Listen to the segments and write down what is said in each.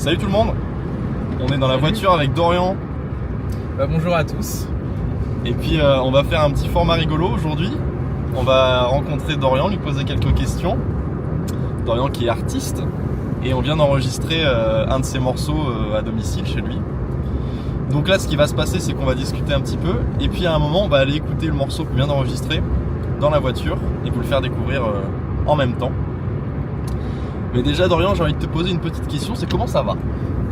Salut tout le monde, on est dans la voiture avec Dorian. Bonjour à tous. Et puis on va faire un petit format rigolo aujourd'hui. On va rencontrer Dorian, lui poser quelques questions. Dorian qui est artiste et on vient d'enregistrer un de ses morceaux à domicile chez lui. Donc là ce qui va se passer c'est qu'on va discuter un petit peu et puis à un moment on va aller écouter le morceau qu'on vient d'enregistrer dans la voiture et vous le faire découvrir en même temps. Mais déjà Dorian, j'ai envie de te poser une petite question, c'est comment ça va?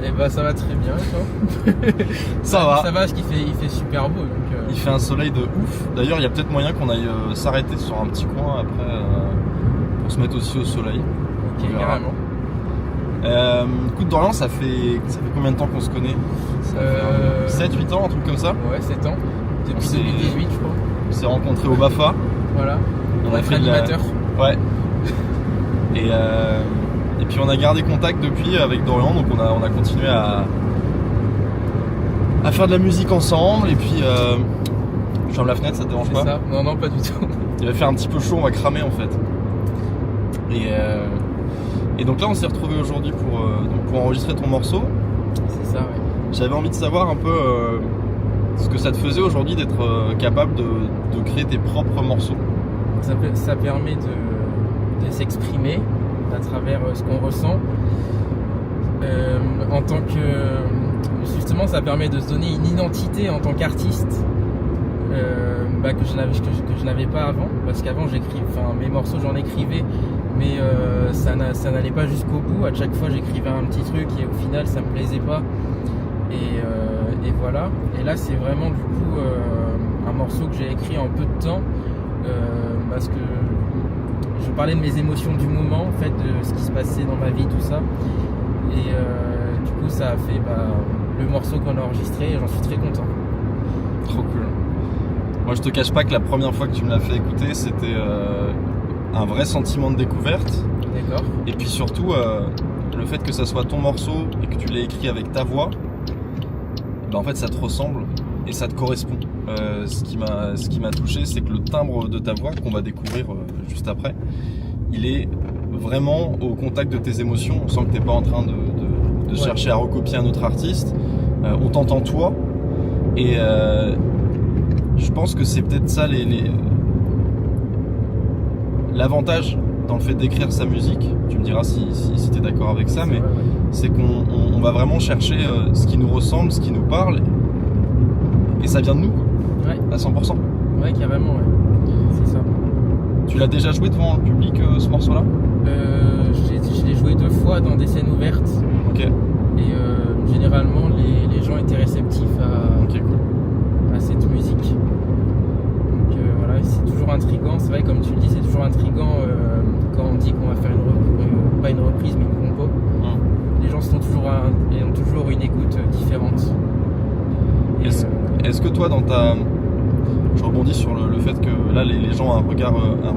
Eh ben ça va très bien et toi? Ça va. Ça va parce qu'il fait super beau donc Il fait un soleil de ouf. D'ailleurs il y a peut-être moyen qu'on aille s'arrêter sur un petit coin après pour se mettre aussi au soleil. Ok, carrément. Écoute Dorian, ça fait combien de temps qu'on se connaît? 7-8 ans, un truc comme ça? Ouais, 7 ans. Depuis 2018 je crois. On s'est rencontrés au BAFA. Voilà. On a fait animateur. Ouais. Et puis on a gardé contact depuis avec Dorian, donc on a continué à faire de la musique ensemble. Et puis je ferme la fenêtre, ça te dérange pas? Ça. Non, pas du tout. Il va faire un petit peu chaud, on va cramer en fait. Et donc là on s'est retrouvés aujourd'hui pour enregistrer ton morceau. C'est ça, ouais. J'avais envie de savoir un peu ce que ça te faisait aujourd'hui d'être capable de créer tes propres morceaux. Ça permet de s'exprimer à travers ce qu'on ressent. En tant que... Justement, ça permet de se donner une identité en tant qu'artiste que je n'avais pas avant. Parce qu'avant, mes morceaux, j'en écrivais, mais ça n'allait pas jusqu'au bout. À chaque fois, j'écrivais un petit truc et au final, ça me plaisait pas. Et voilà. Et là, c'est vraiment du coup un morceau que j'ai écrit en peu de temps. Parce que je parlais de mes émotions du moment, en fait, de ce qui se passait dans ma vie, tout ça. Et du coup, ça a fait le morceau qu'on a enregistré et j'en suis très content. Trop cool. Moi, je te cache pas que la première fois que tu me l'as fait écouter, c'était un vrai sentiment de découverte. D'accord. Et puis surtout, le fait que ça soit ton morceau et que tu l'aies écrit avec ta voix, en fait, ça te ressemble et ça te correspond. Ce qui m'a touché, c'est que le timbre de ta voix, qu'on va découvrir juste après, il est vraiment au contact de tes émotions. On sent que t'es pas en train de chercher à recopier un autre artiste. On t'entend toi. Et je pense que c'est peut-être ça l'avantage dans le fait d'écrire sa musique. Tu me diras si t'es d'accord avec ça, mais c'est qu'on va vraiment chercher ce qui nous ressemble, ce qui nous parle. Et ça vient de nous, quoi. Ouais. À 100%. Ouais, carrément, ouais. C'est ça. Tu l'as déjà joué devant le public, ce morceau-là? Je l'ai joué 2 fois dans des scènes ouvertes. Ok. Et généralement, les gens étaient réceptifs à cette musique. Donc voilà, c'est toujours intriguant. C'est vrai, comme tu le dis, c'est toujours intriguant quand on dit qu'on va faire pas une reprise, mais une compo. Les gens ont toujours une écoute différente. Est-ce que toi, je rebondis sur le fait que là les gens ont un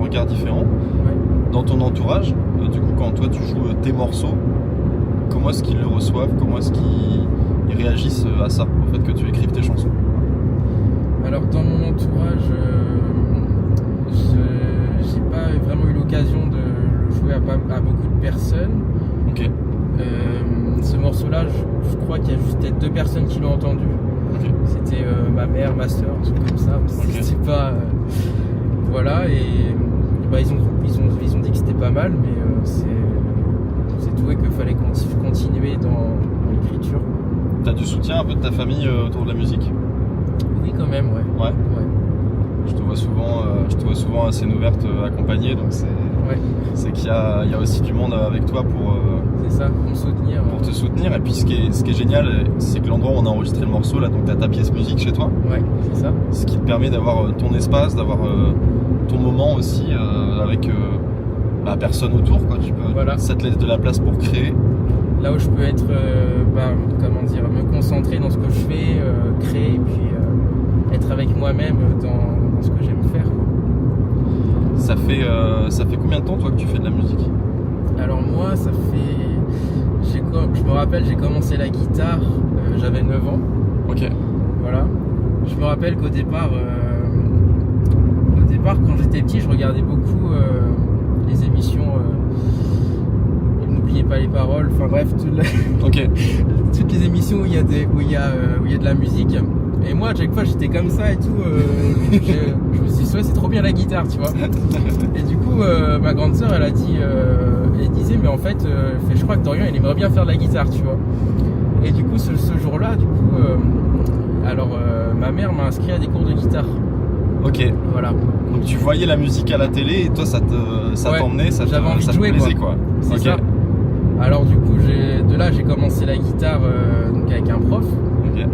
regard différent. Ouais. Dans ton entourage, du coup quand toi tu joues tes morceaux, comment est-ce qu'ils le reçoivent? Comment est-ce qu'ils réagissent à ça, au fait que tu écrives tes chansons? Alors dans mon entourage, j'ai pas vraiment eu l'occasion de le jouer à beaucoup de personnes. Ok. Ce morceau-là, je crois qu'il y a juste peut-être 2 personnes qui l'ont entendu. Okay. C'était ma mère, ma soeur, un truc comme ça. Okay. C'était pas... voilà, et ils ont dit que c'était pas mal, mais c'est tout et qu'il fallait continuer dans l'écriture. T'as du soutien un peu de ta famille autour de la musique? Oui, quand même, ouais. Ouais. Je te vois souvent à scène ouverte accompagné, donc c'est qu'il y a aussi du monde avec toi pour... c'est ça, pour me soutenir. Pour te soutenir. Et puis ce qui est génial, c'est que l'endroit où on a enregistré le morceau, là, donc t'as ta pièce musique chez toi. Ouais, c'est ça. Ce qui te permet d'avoir ton espace, d'avoir ton moment aussi avec personne autour, quoi. Ça te laisse de la place pour créer. Là où je peux être, me concentrer dans ce que je fais, créer, et puis être avec moi-même dans ce que j'aime faire, quoi. Ça fait combien de temps toi que tu fais de la musique? Alors moi, je me rappelle, j'ai commencé la guitare, j'avais 9 ans. Ok. Voilà. Je me rappelle qu'au départ, quand j'étais petit, je regardais beaucoup les émissions N'oubliez pas les paroles. Enfin bref, Ok. toutes les émissions où il y a de la musique. Et moi, à chaque fois, j'étais comme ça et tout. Je me suis dit, ouais, c'est trop bien la guitare, tu vois. Et du coup, ma grande sœur, elle disait, mais en fait, je crois que Dorian, il aimerait bien faire de la guitare, tu vois. Et du coup, ce jour-là, ma mère m'a inscrit à des cours de guitare. Ok. Voilà. Donc tu voyais la musique à la télé et toi, ça t'emmenait, j'avais envie de jouer, plaisait, quoi. C'est Ok. ça. Alors du coup, de là, j'ai commencé la guitare donc avec un prof. Ok.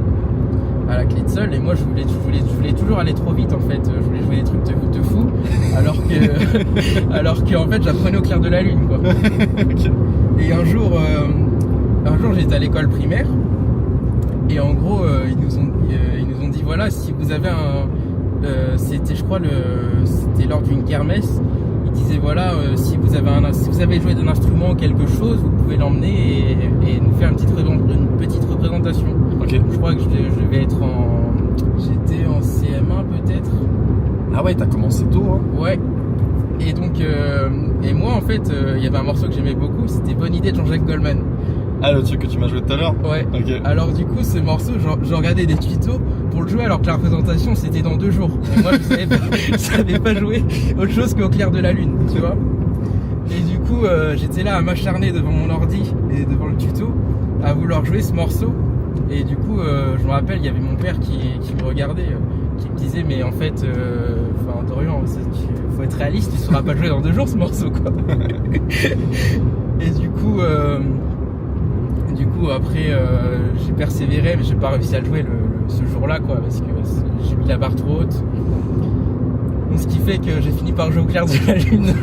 À la clé de sol, et moi je voulais toujours aller trop vite en fait, je voulais jouer des trucs de fou alors que en fait j'apprenais au clair de la lune, quoi. Ok. Et un jour j'étais à l'école primaire et en gros ils nous ont dit voilà, si vous avez c'était lors d'une kermesse, ils disaient voilà, si vous avez joué d'un instrument ou quelque chose, vous pouvez l'emmener et nous faire une petite représentation. Ok. Je crois que je devais être j'étais en CM1 peut-être. Ah ouais, t'as commencé tôt, hein. Ouais. Et donc, et moi en fait, il y avait un morceau que j'aimais beaucoup, c'était Bonne idée de Jean-Jacques Goldman. Ah, le truc que tu m'as joué tout à l'heure. Ouais. Ok. Alors du coup, ce morceau, je regardais des tutos pour le jouer, alors que la représentation c'était dans 2 jours. Et moi, je savais pas jouer autre chose qu'au clair de la lune, tu vois. Et du coup, j'étais là à m'acharner devant mon ordi et devant le tuto, à vouloir jouer ce morceau. Et du coup, je me rappelle, il y avait mon père qui me regardait, qui me disait, mais en fait, Dorian, faut être réaliste, tu ne sauras pas le jouer dans 2 jours ce morceau, quoi. Et du coup, après, j'ai persévéré, mais j'ai pas réussi à le jouer ce jour-là, quoi, parce que j'ai mis la barre trop haute. Donc, ce qui fait que j'ai fini par jouer au clair de la lune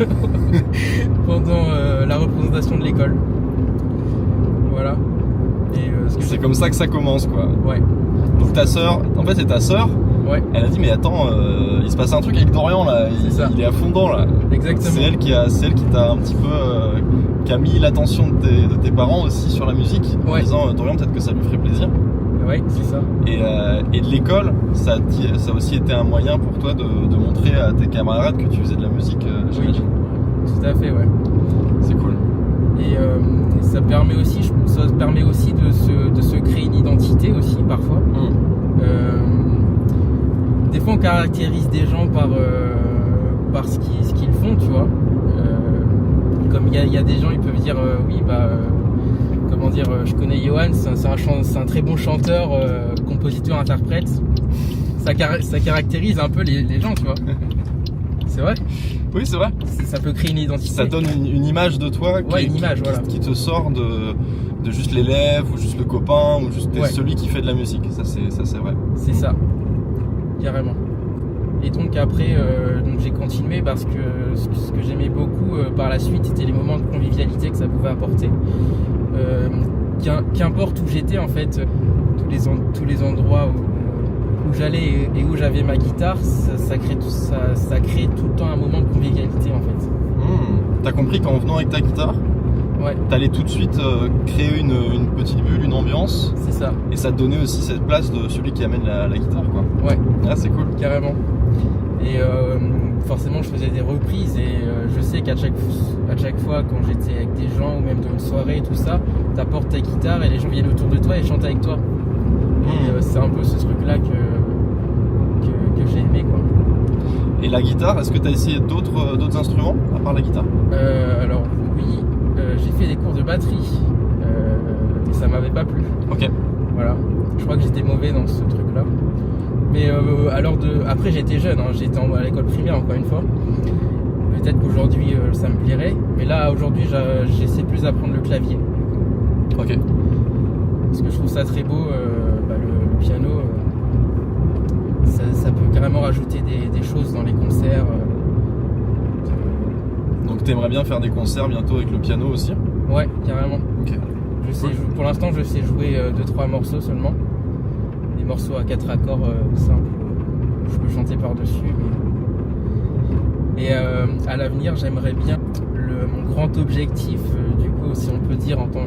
pendant la représentation de l'école. Voilà. C'est comme ça que ça commence, quoi. Ouais. Donc ta sœur, en fait c'est ta sœur, Ouais. elle a dit mais attends, il se passe un truc avec Dorian là, il est à fond dedans là. Exactement. C'est elle qui t'a un petit peu, qui a mis l'attention de tes parents aussi sur la musique, en Ouais. disant Dorian peut-être que ça lui ferait plaisir. Ouais, c'est ça. Et de l'école, ça a aussi été un moyen pour toi de montrer à tes camarades que tu faisais de la musique, j'imagine. Tout à fait, ouais. C'est cool. Et ça permet aussi de se créer une identité aussi parfois. Des fois on caractérise des gens par ce qu'ils font, tu vois. Comme il y a des gens, ils peuvent dire comment dire, je connais Johan, c'est un très bon chanteur, compositeur, interprète. Ça caractérise un peu les gens, tu vois. C'est vrai. Oui, c'est vrai. Ça peut créer une identité. Ça donne une image de toi qui te sort de juste l'élève ou juste le copain ou juste celui qui fait de la musique. Ça c'est vrai. C'est ça, carrément. Et donc après, j'ai continué parce que ce que j'aimais beaucoup par la suite, c'était les moments de convivialité que ça pouvait apporter. Qu'importe où j'étais en fait, tous les endroits où j'allais et où j'avais ma guitare, ça crée tout le temps un moment de convivialité en fait. T'as compris qu'en venant avec ta guitare, t'allais tout de suite créer une petite bulle, une ambiance. C'est ça. Et ça te donnait aussi cette place de celui qui amène la guitare, quoi. Ouais. Ah, c'est cool. Carrément. Et forcément je faisais des reprises et je sais qu'à chaque fois quand j'étais avec des gens ou même dans une soirée et tout ça, t'apportes ta guitare et les gens viennent autour de toi et chantent avec toi. Et c'est un peu ce truc là que j'ai aimé, quoi. Et la guitare, est-ce que tu as essayé d'autres instruments à part la guitare? Alors oui, j'ai fait des cours de batterie et ça m'avait pas plu. Ok. Voilà, je crois que j'étais mauvais dans ce truc là. Mais après j'étais jeune, hein, j'étais à l'école primaire encore une fois. Peut-être qu'aujourd'hui ça me plairait, mais là aujourd'hui j'essaie plus d'apprendre le clavier. Ok. Parce que je trouve ça très beau, le piano, ça peut carrément rajouter des choses dans les concerts. Donc t'aimerais bien faire des concerts bientôt avec le piano aussi? Ouais, carrément. Ok. Pour l'instant je sais jouer 2-3 morceaux seulement. Des morceaux à 4 accords simples. Je peux chanter par-dessus. Mais... Et à l'avenir j'aimerais bien, mon grand objectif du coup, si on peut dire en tant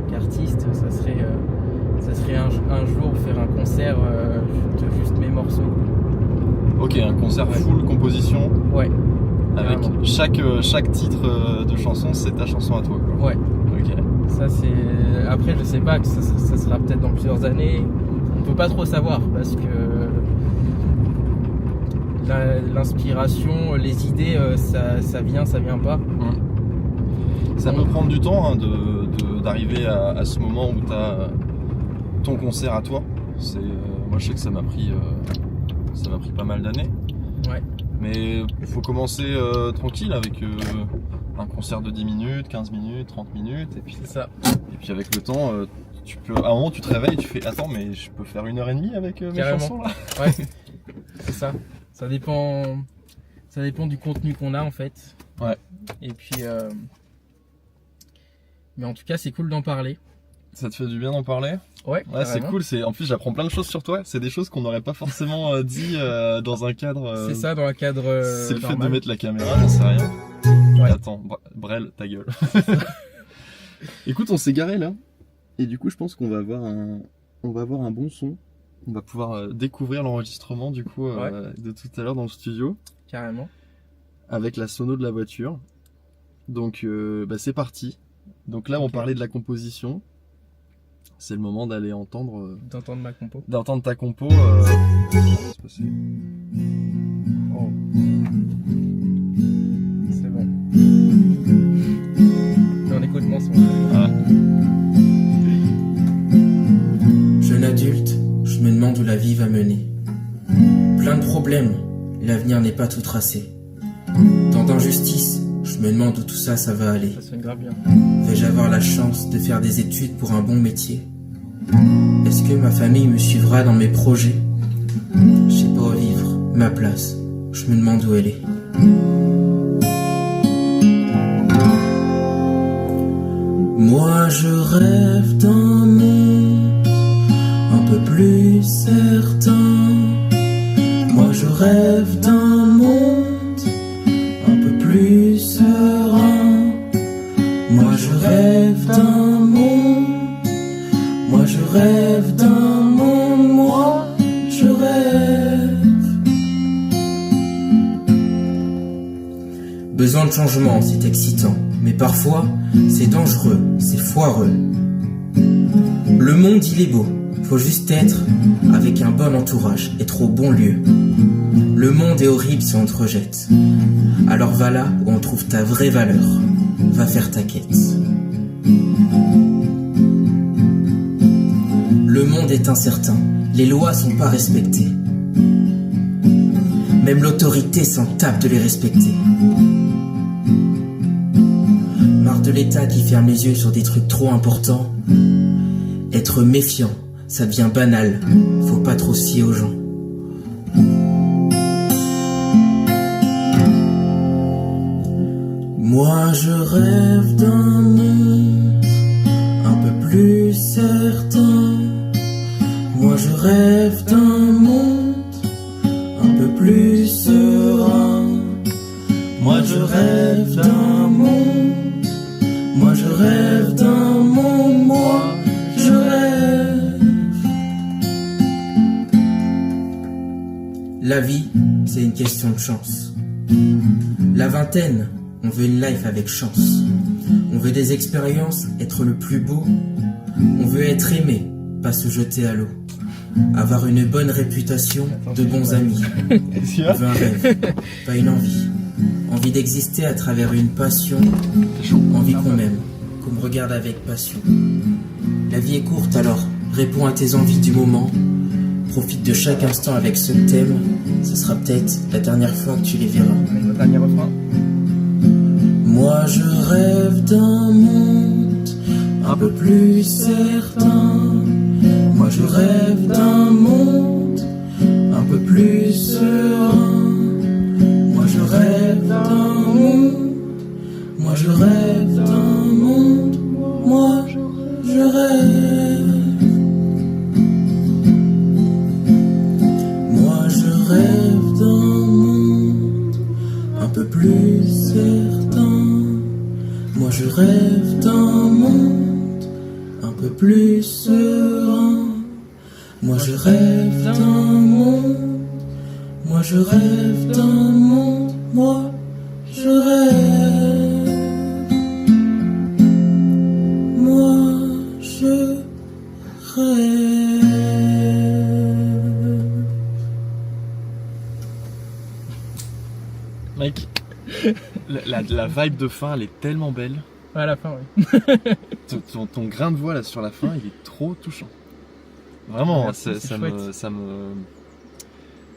qu'artiste, ça serait un jour faire un concert de juste mes morceaux. Ok, un concert full composition. Ouais. Avec Vraiment. chaque titre de chanson, c'est ta chanson à toi, quoi. Ouais. Ok. Ça c'est. Après, je sais pas, que ça sera peut-être dans plusieurs années. On peut pas trop savoir parce que l'inspiration, les idées, ça vient pas. Ça peut prendre du temps hein, d'arriver à ce moment où tu as ton concert à toi. Moi je sais que ça m'a pris pas mal d'années. Ouais. Mais il faut commencer tranquille avec un concert de 10 minutes, 15 minutes, 30 minutes. Et puis, c'est ça. Et puis avec le temps, à un moment tu te réveilles et tu fais attends mais je peux faire 1h30 avec mes chansons là. Ouais, c'est ça. Ça dépend du contenu qu'on a en fait. Ouais. Et puis, mais en tout cas, c'est cool d'en parler. Ça te fait du bien d'en parler? Ouais, c'est cool. En plus, j'apprends plein de choses sur toi. C'est des choses qu'on n'aurait pas forcément dit dans un cadre. C'est ça, dans un cadre. C'est le normal. fait de mettre la caméra, j'en sais rien. Ouais. Attends, Brel, ta gueule. Écoute, on s'est garé là. Et du coup, je pense qu'on va avoir un bon son. On va pouvoir découvrir l'enregistrement du coup de tout à l'heure dans le studio. Carrément. Avec la sono de la voiture. Donc c'est parti. Donc là on parlait de la composition. C'est le moment d'aller entendre... d'entendre ma compo. D'entendre ta compo. Oh. C'est bon. On écoute mon son. Ah. Jeune adulte, je me demande où la vie va mener. Plein de problèmes, l'avenir n'est pas tout tracé. Tant d'injustices, je me demande où tout ça va aller. Ça sonne grave bien. Vais-je avoir la chance de faire des études pour un bon métier? Est-ce que ma famille me suivra dans mes projets? Je sais pas où vivre, ma place, je me demande où elle est. Moi je rêve d'un monde un peu plus certain. Moi je rêve d'un monde un peu plus serein. Moi je rêve d'un monde. Moi je rêve d'un monde. Moi je rêve. Besoin de changement, c'est excitant. Mais parfois, c'est dangereux, c'est foireux. Le monde il est beau. Faut juste être avec un bon entourage, être au bon lieu. Le monde est horrible si on te rejette. Alors va là où on trouve ta vraie valeur. Va faire ta quête. Le monde est incertain, les lois sont pas respectées. Même l'autorité s'en tape de les respecter. Marre de l'État qui ferme les yeux sur des trucs trop importants. Être méfiant, ça devient banal, faut pas trop se fier aux gens. Moi je rêve d'un monde un peu plus certain. Moi je rêve d'un monde un peu plus serein. Moi je rêve d'un monde. Moi je rêve d'un monde. Moi je rêve. La vie, c'est une question de chance. La vingtaine, on veut une life avec chance. On veut des expériences, être le plus beau. On veut être aimé, pas se jeter à l'eau. Avoir une bonne réputation, de bons amis. On veut un rêve, pas une envie. Envie d'exister à travers une passion. Envie qu'on m'aime, qu'on me regarde avec passion. La vie est courte alors, réponds à tes envies du moment. Profite de chaque instant avec ce thème. Ce sera peut-être la dernière fois que tu les verras. Le dernier refrain. Moi je rêve d'un monde un peu plus certain. Moi je rêve d'un monde un peu plus serein. Moi je rêve d'un monde. Moi je rêve d'un monde. Moi je rêve. Moi je rêve d'un monde un peu plus certain. Moi je rêve d'un monde un peu plus serein. Moi je rêve d'un monde. Moi je rêve d'un monde. Moi je rêve. Moi Mec, la vibe de fin, elle est tellement belle. Ouais, à la fin, ouais. Ton grain de voix là sur la fin, il est trop touchant. Vraiment, Merci, c'est chouette.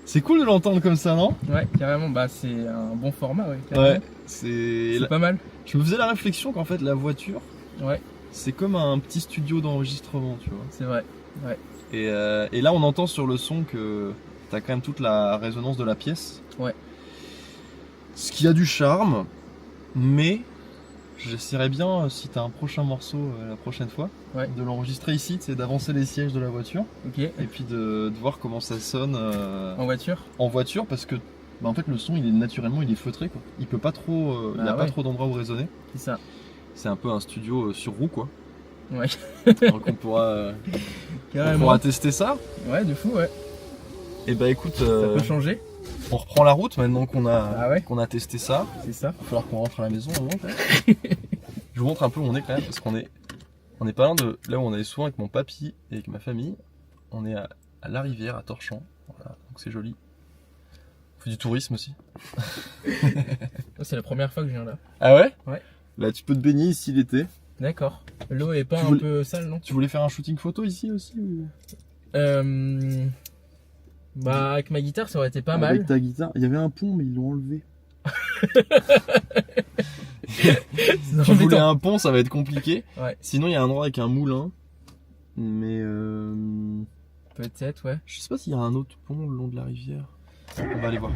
C'est cool de l'entendre comme ça, non? Ouais, carrément, bah c'est un bon format, ouais. Carrément. Ouais, c'est Pas mal. Je me faisais la réflexion qu'en fait la voiture, Ouais, c'est comme un petit studio d'enregistrement, tu vois. c'est vrai. Ouais. Et là, on entend sur le son que t'as quand même toute la résonance de la pièce. Ouais. Ce qui a du charme, mais j'essaierai bien, si t'as un prochain morceau la prochaine fois, Ouais. de l'enregistrer ici, c'est d'avancer les sièges de la voiture Ok. et puis de voir comment ça sonne En voiture. en voiture, parce que en fait le son il est naturellement il est feutré quoi. Il peut pas trop, il n'y a Ah pas ouais. trop d'endroits où résonner. C'est ça. C'est un peu un studio sur roue quoi. Ouais. Donc on pourra Carrément. tester ça. Ouais, de fou, ouais. Et bah écoute, Ça peut changer. on reprend la route maintenant qu'on a, Ah ouais. qu'on a testé ça. C'est ça. Il va falloir qu'on rentre à la maison avant. Quand même. Je vous montre un peu où on est quand même, parce qu'on est pas loin de là où on allait souvent avec mon papy et avec ma famille. On est à la rivière, à Torchamps. Voilà, donc c'est joli. On fait du tourisme aussi. C'est la première fois que je viens là. Ah ouais? Ouais. Bah tu peux te baigner ici l'été. D'accord. L'eau est pas Tu un voulais- peu sale, non? Tu voulais faire un shooting photo ici aussi ou... Bah, avec ma guitare, ça aurait été pas mal. Avec ta guitare. Il y avait un pont mais ils l'ont enlevé. C'est Tu voulais embêtant. un pont, ça va être compliqué. Ouais. Sinon il y a un endroit avec un moulin. Mais Peut-être, ouais. je sais pas s'il y a un autre pont le long de la rivière. On va aller voir.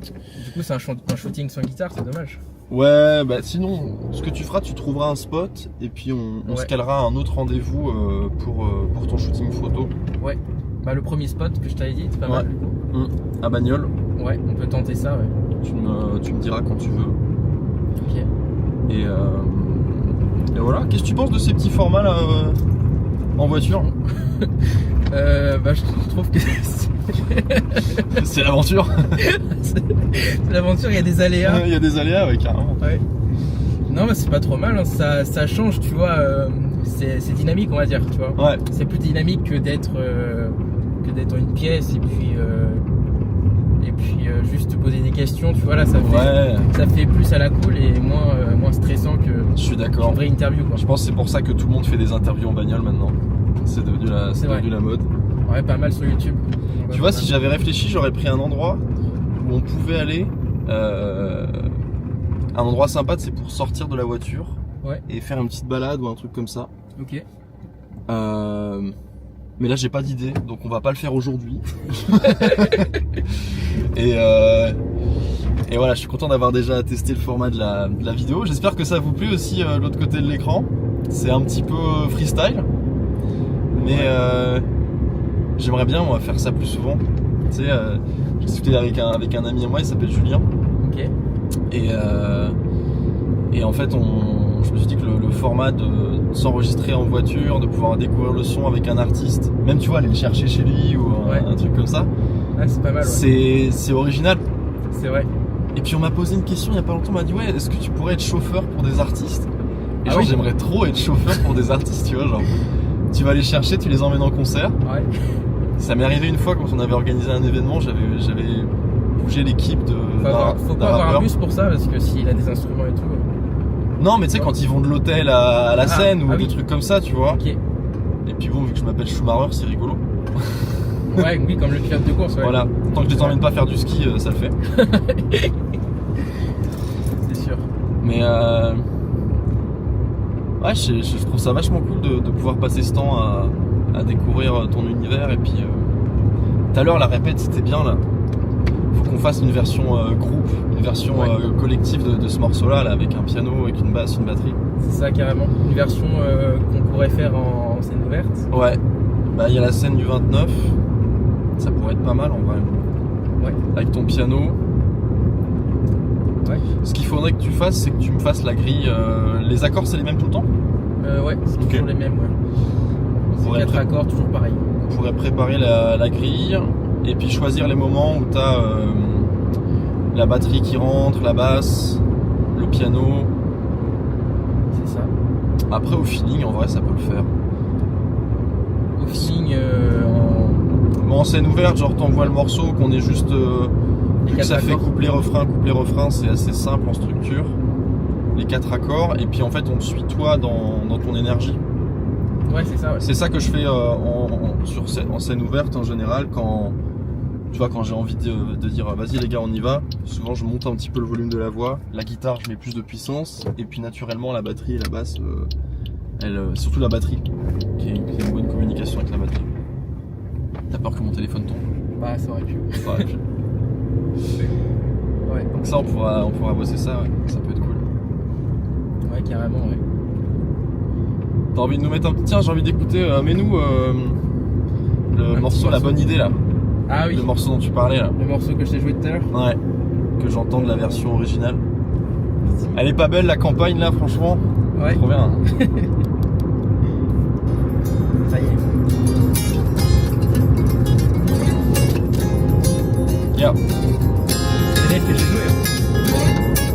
Du coup, c'est un shooting sans guitare, c'est dommage. Ouais, bah sinon, ce que tu feras, tu trouveras un spot et puis on Ouais. se calera un autre rendez-vous pour ton shooting photo Bah, le premier spot que je t'avais dit, c'est pas Ouais. mal, du coup. à Bagnoles. Ouais, on peut tenter ça, ouais. Tu me diras quand tu veux. Ok. Et voilà. Qu'est-ce que tu penses de ces petits formats là en voiture? Bah, je trouve que C'est l'aventure. c'est l'aventure, il y a des aléas. Il y a des aléas, ouais, carrément. Ouais. Non, mais c'est pas trop mal, hein. Ça change, tu vois. C'est dynamique, on va dire, tu vois. Ouais. C'est plus dynamique que d'être dans une pièce et puis juste te poser des questions, tu vois. Là, ça fait plus à la cool et moins stressant que Je suis une d'accord. vraie interview, quoi. Je pense que c'est pour ça que tout le monde fait des interviews en bagnole maintenant. C'est devenu la mode. Ouais, pas mal sur YouTube. Tu vois, si j'avais réfléchi, j'aurais pris un endroit où on pouvait aller. Un endroit sympa, c'est pour sortir de la voiture Ouais. et faire une petite balade ou un truc comme ça. Ok. Mais là, j'ai pas d'idée, donc on va pas le faire aujourd'hui. Et voilà, je suis content d'avoir déjà testé le format de la vidéo. J'espère que ça vous plaît aussi l'autre côté de l'écran. C'est un petit peu freestyle, mais j'aimerais bien moi faire ça plus souvent. Tu sais, j'ai discuté avec un ami à moi, il s'appelle Julien. Ok. Et en fait, je me suis dit que le format de s'enregistrer en voiture, de pouvoir découvrir le son avec un artiste, même tu vois, aller le chercher chez lui ou un truc comme ça, Ouais, c'est pas mal, ouais. c'est original. C'est vrai. Et puis on m'a posé une question il y a pas longtemps, on m'a dit ouais, est-ce que tu pourrais être chauffeur pour des artistes? Et Ah genre oui. j'aimerais trop être chauffeur pour des artistes, tu vois, genre tu vas les chercher, tu les emmènes en concert. Ouais. Ça m'est arrivé une fois quand on avait organisé un événement, j'avais bougé l'équipe Faut pas avoir un bus pour ça parce que s'il a des instruments et tout. Non mais tu sais quand ils vont de l'hôtel à la scène ou ah des oui. trucs comme ça, tu vois. Ok. Et puis bon, vu que je m'appelle Schumacher, c'est rigolo. Ouais, oui, comme le pilote de course, ouais. Voilà, tant que je les emmène pas faire du ski, ça le fait. C'est sûr. Mais ouais, je trouve ça vachement cool de pouvoir passer ce temps à découvrir ton univers. Et puis tout à l'heure la répète c'était bien là. Faut qu'on fasse une version groupe, une version collective de ce morceau là avec un piano, avec une basse, une batterie. C'est ça, carrément. Une version qu'on pourrait faire en scène ouverte. Ouais, bah il y a la scène du 29, ça pourrait être pas mal en vrai. Ouais. Avec ton piano. Ouais. Ce qu'il faudrait que tu fasses, c'est que tu me fasses la grille. Les accords, c'est les mêmes tout le temps? Ouais, c'est Ok. toujours les mêmes, ouais. C'est pourrait 4 pré- accords, toujours pareil. On pourrait préparer la grille et puis choisir les moments où tu as la batterie qui rentre, la basse, le piano. C'est ça. Après, au feeling, en vrai, ça peut le faire. scène ouverte, genre t'envoies le morceau, qu'on est juste... Les vu que 4 ça fait accords. couplet-refrain, c'est assez simple en structure. Les 4 accords, et puis en fait on te suit toi dans ton énergie. Ouais, c'est ça. Ouais. C'est ça que je fais en scène ouverte en général quand j'ai envie de dire vas-y les gars on y va. Souvent je monte un petit peu le volume de la voix, la guitare je mets plus de puissance et puis naturellement la batterie et la basse, surtout la batterie qui est une bonne communication avec la batterie. T'as peur que mon téléphone tombe? Bah, ça aurait pu. Ouais, Ouais, donc ça on pourra bosser ça, ouais. Ça peut être cool. ouais, carrément, ouais. T'as envie de nous mettre un petit... Tiens, j'ai envie d'écouter, mets-nous le Un morceau, petit la morceau. bonne idée là. Ah oui, Le morceau dont tu parlais là. le morceau que je t'ai joué tout à l'heure. Ouais. Que j'entende la version originale. Elle est pas belle la campagne là, franchement. Ouais, Trop bien. ça y est. Yeah. C'est l'élève que j'ai joué. Hein.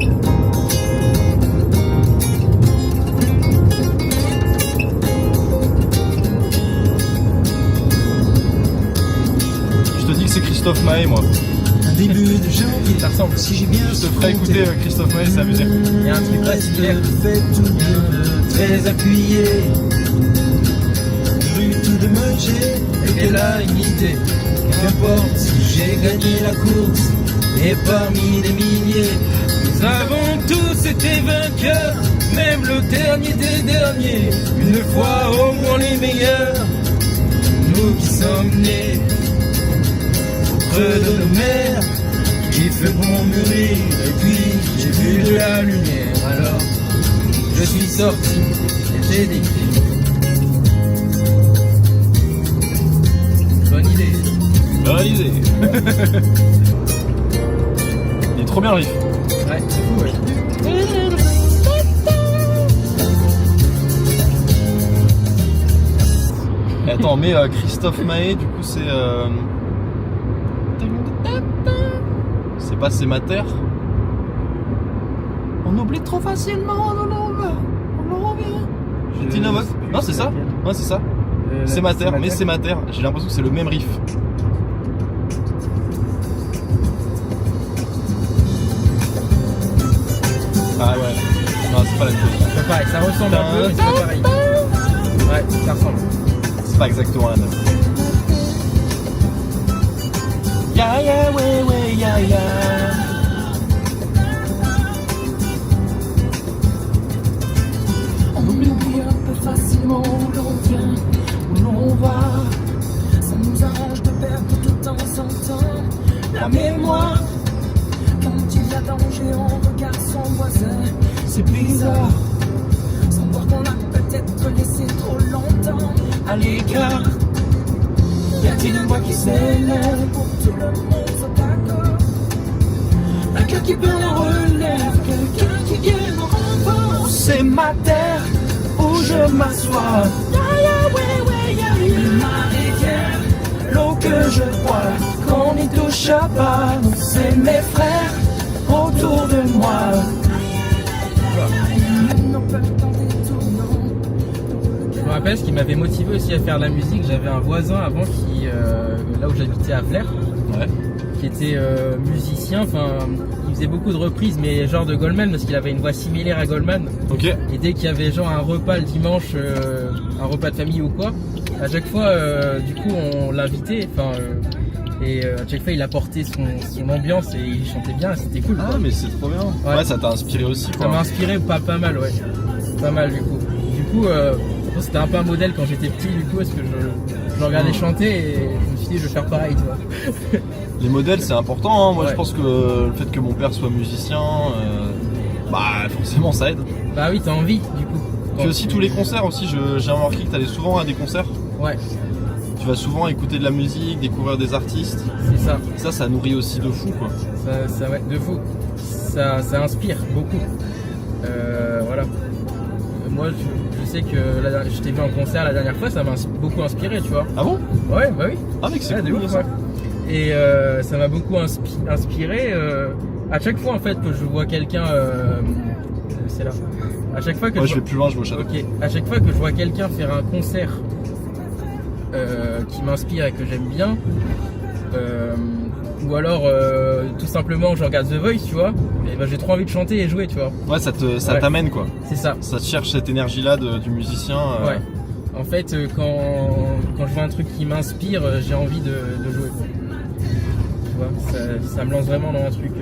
Je te dis que c'est Christophe Maé moi. Un début de janvier, Ça ressemble. si j'ai bien Je te ferai écouter Christophe Maé, c'est amusé. Il y a un truc là similaire. fait tout bien, très appuyé. Rue tout de manger, Et là, une idée. qu'importe si j'ai gagné la course. Et parmi des milliers, Nous avons tous été vainqueurs, même le dernier des derniers. Une fois au moins les meilleurs. nous qui sommes nés auprès de nos mères, il fait bon mûrir. Et puis j'ai vu de la lumière, alors Je suis sorti, et j'ai dit. Bonne idée. Réalisé. Il est trop bien le riff. Ouais, c'est fou, ouais. Et attends, mais Christophe Maé, du coup c'est... C'est pas C'est ma terre. On oublie trop facilement, on revient. J'ai dit la voix. Non c'est ça. Ouais c'est ça. C'est ma terre, mais c'est ma terre. J'ai l'impression que c'est le même riff. Ah ouais. Non, c'est pas la même chose. C'est pas pareil, ça ressemble un peu, mais c'est pas pareil. Ouais, ça ressemble. C'est pas exactement la même. Ya ya ouais ouais ya ya. On oublie un peu facilement où l'on vient, où l'on va. Ça nous arrange de perdre tout de temps en temps la mémoire. Quand il y a danger, on regarde son voisin. C'est bizarre, sans voir qu'on l'a peut-être laissé trop longtemps à l'écart. Y a-t-il une voix qui s'élève pour que tout le monde soit d'accord? Un cœur qui perd la relève, quelqu'un qui vient en renfort. C'est ma terre où je m'assois. Ya ya ouais ouais ya ya. Ma rivière, l'eau que je bois, qu'on n'y touche pas. C'est mes frères autour de moi. Je me rappelle ce qui m'avait motivé aussi à faire de la musique. J'avais un voisin avant qui, là où j'habitais à Flers, Ouais. qui était musicien. Enfin, il faisait beaucoup de reprises, mais genre de Goldman, parce qu'il avait une voix similaire à Goldman. Ok. Et dès qu'il y avait genre un repas le dimanche, un repas de famille ou quoi, à chaque fois, du coup, on l'invitait. Enfin, et à chaque fois, il apportait son ambiance et il chantait bien. C'était cool. Ah quoi. mais c'est trop bien. Ouais, Ouais. ça t'a inspiré aussi Ça quoi. m'a inspiré pas mal, ouais. Pas mal du coup. Du coup, c'était un peu un modèle quand j'étais petit, du coup, parce que je regardais chanter et je me suis dit, je vais faire pareil, tu vois. Les modèles c'est important, hein. Moi Ouais. je pense que le fait que mon père soit musicien, bah forcément ça aide. Bah oui, t'as envie, du coup. Puis aussi tous les concerts aussi, j'ai remarqué que t'allais souvent à des concerts. Ouais, Tu vas souvent écouter de la musique, découvrir des artistes. c'est ça. Ça nourrit aussi de fou quoi. Ça ouais, de fou. Ça inspire beaucoup. Voilà. Moi, je sais que je t'ai vu en concert la dernière fois, ça m'a beaucoup inspiré, tu vois. Ah bon? Ouais, bah oui. Ah mec c'est Ouais, de cool ouf, ça. ouais. Et ça m'a beaucoup inspiré. À chaque fois en fait que je vois quelqu'un, c'est là. À chaque fois que Ouais je vais plus loin, je vais au château. Ok. À chaque fois que je vois quelqu'un faire un concert qui m'inspire et que j'aime bien. Ou alors tout simplement je regarde The Voice, tu vois, et ben j'ai trop envie de chanter et jouer, tu vois. Ouais, ça t'amène quoi. C'est ça. Ça te cherche cette énergie-là du musicien. Ouais. En fait, quand je vois un truc qui m'inspire, j'ai envie de jouer, quoi. Tu vois, ça me lance vraiment dans un truc.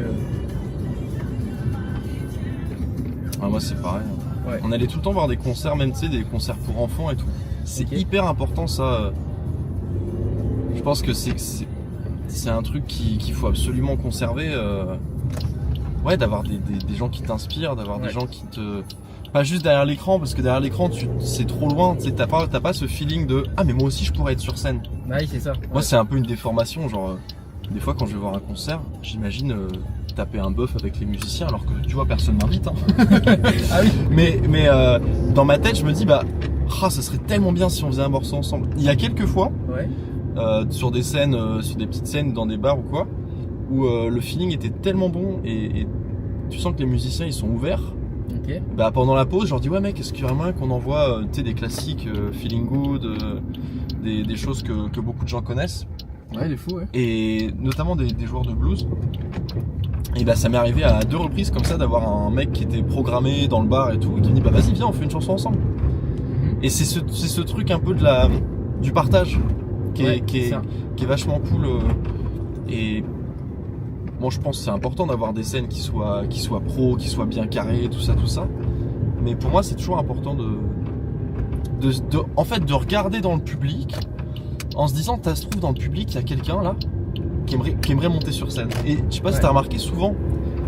Moi c'est pareil. Ouais. On allait tout le temps voir des concerts, même tu sais, des concerts pour enfants et tout. C'est Ok. hyper important ça. Je pense que c'est un truc qu'il faut absolument conserver. Ouais, d'avoir des gens qui t'inspirent, d'avoir des gens qui te... Pas juste derrière l'écran, parce que derrière l'écran c'est trop loin, tu sais, t'as pas ce feeling de « Ah mais moi aussi je pourrais être sur scène ». Bah oui, c'est ça. Moi c'est un peu une déformation, genre des fois quand je vais voir un concert, j'imagine taper un bœuf avec les musiciens alors que tu vois personne m'invite. Hein. Ah oui. Mais dans ma tête je me dis ça serait tellement bien si on faisait un morceau ensemble. Il y a quelques fois, Ouais. sur des scènes, sur des petites scènes dans des bars ou quoi, où le feeling était tellement bon et tu sens que les musiciens ils sont ouverts. Ok. Pendant la pause, je leur dis ouais mec, est-ce qu'il y aurait moyen qu'on envoie des classiques Feeling Good, des choses que beaucoup de gens connaissent, Ouais, il est fou, ouais. et notamment des joueurs de blues. Et ça m'est arrivé à 2 reprises comme ça d'avoir un mec qui était programmé dans le bar et tout, qui me dit vas-y viens on fait une chanson ensemble. Et c'est ce truc un peu du partage qui est vachement cool. Et moi je pense que c'est important d'avoir des scènes qui soient pro, qui soient bien carrées, tout ça. Mais pour moi c'est toujours important en fait de regarder dans le public en se disant ça se trouve dans le public il y a quelqu'un là qui aimerait monter sur scène. Et je sais pas si t'as remarqué souvent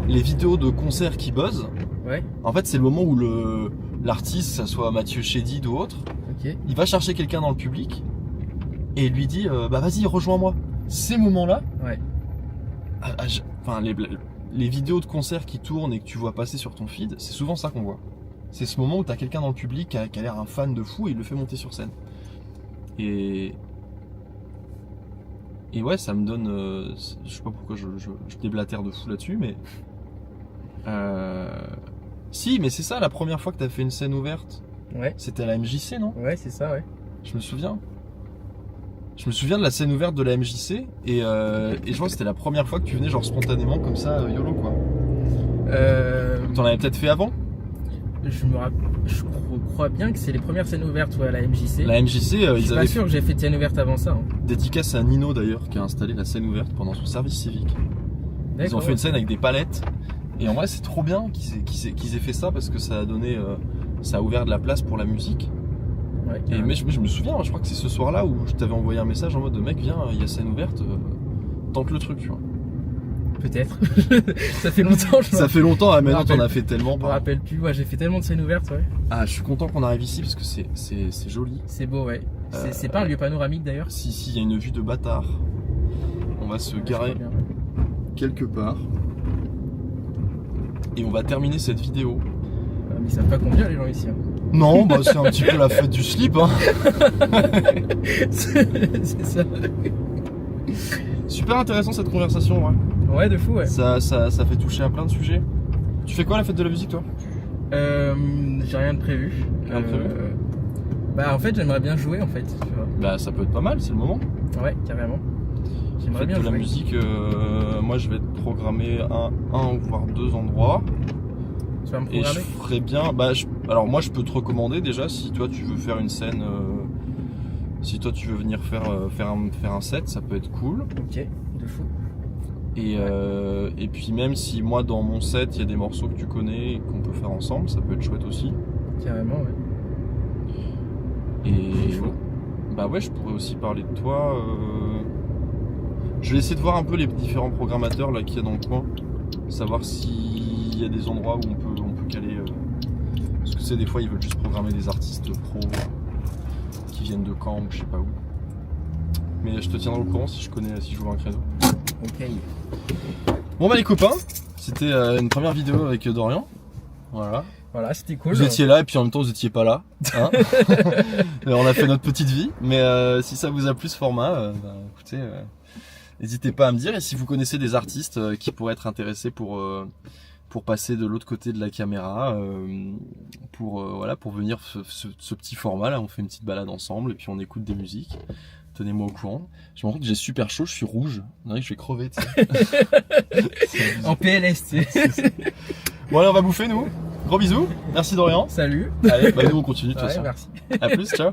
les vidéos de concerts qui buzzent. Ouais. En fait c'est le moment où l'artiste, ça soit Mathieu Chédid ou autre, Ok. il va chercher quelqu'un dans le public et il lui dit vas-y rejoins-moi. Ces moments-là, Ouais. les vidéos de concerts qui tournent et que tu vois passer sur ton feed, c'est souvent ça qu'on voit. C'est ce moment où t'as quelqu'un dans le public qui a l'air un fan de fou et il le fait monter sur scène. Et ouais, ça me donne... je sais pas pourquoi je déblatère de fou là-dessus, mais... Si, mais c'est ça, la première fois que t'as fait une scène ouverte, Ouais. c'était à la MJC, non? Ouais, c'est ça, ouais. Je me souviens. Je me souviens de la scène ouverte de la MJC et je vois que c'était la première fois que tu venais genre spontanément comme ça, YOLO quoi. T'en avais peut-être fait avant? Je crois bien que c'est les premières scènes ouvertes à la MJC. La MJC, Je suis ils pas avaient sûr que j'ai fait de scène ouverte avant ça. Hein. dédicace à Nino d'ailleurs qui a installé la scène ouverte pendant son service civique. Ils ont D'accord. fait une scène avec des palettes et en vrai c'est trop bien qu'ils aient fait ça parce que ça a donné, ça a ouvert de la place pour la musique. Ouais, Et carrément. mais je me souviens, je crois que c'est ce soir-là où je t'avais envoyé un message en mode mec viens, il y a scène ouverte, tente le truc tu vois. Peut-être. Ça fait longtemps, Ça fait longtemps, mais maintenant rappelle t'en as fait tellement. je me rappelle plus. Ouais, j'ai fait tellement de scènes ouvertes, ouais. Ah, je suis content qu'on arrive ici parce que c'est joli. C'est beau, ouais. C'est pas un lieu panoramique d'ailleurs. Si, il y a une vue de bâtard. On va se garer Bien. quelque part. Et on va terminer cette vidéo. Mais ils savent pas combien les gens ici. Hein. Non, c'est un petit peu la fête du slip. Hein. C'est ça. Super intéressant cette conversation. Ouais. Ouais, de fou, ouais. Ça fait toucher à plein de sujets. Tu fais quoi à la fête de la musique toi? J'ai rien de prévu. Rien de prévu En fait, j'aimerais bien jouer en fait. Tu vois. Ça peut être pas mal, c'est le moment. Ouais, carrément. J'aimerais Fête bien de jouer. la musique, moi je vais te programmer un voire 2 endroits. Tu vas me Et je programmer. ferais bien. Alors moi je peux te recommander déjà si toi tu veux faire une scène. Si toi tu veux venir faire un set, ça peut être cool. Ok, de fou. Et puis même si moi dans mon set il y a des morceaux que tu connais et qu'on peut faire ensemble, ça peut être chouette aussi. Carrément, ouais. Et chaud. ouais, je pourrais aussi parler de toi. Je vais essayer de voir un peu les différents programmateurs là qu'il y a dans le coin, savoir s'il y a des endroits où on peut caler. Parce que tu sais, des fois ils veulent juste programmer des artistes pros qui viennent de Caen ou je sais pas où. Mais je te tiendrai au courant si je vois un créneau. Ok. Bon les copains, c'était une première vidéo avec Dorian. Voilà. Voilà, c'était cool. Vous étiez là et puis en même temps vous étiez pas là. Hein. On a fait notre petite vie. Mais si ça vous a plu ce format, écoutez, n'hésitez pas à me dire. Et si vous connaissez des artistes qui pourraient être intéressés pour pour passer de l'autre côté de la caméra, pour venir ce petit format là. On fait une petite balade ensemble et puis on écoute des musiques. Tenez-moi au courant. Je me rends compte que j'ai super chaud, je suis rouge. On dirait que je vais crever, tu sais. En PLS, tu sais. Bon allez, on va bouffer nous. Gros bisous. Merci Dorian. Salut. Allez, bah nous on continue de toute Ouais, façon. merci. À plus, ciao.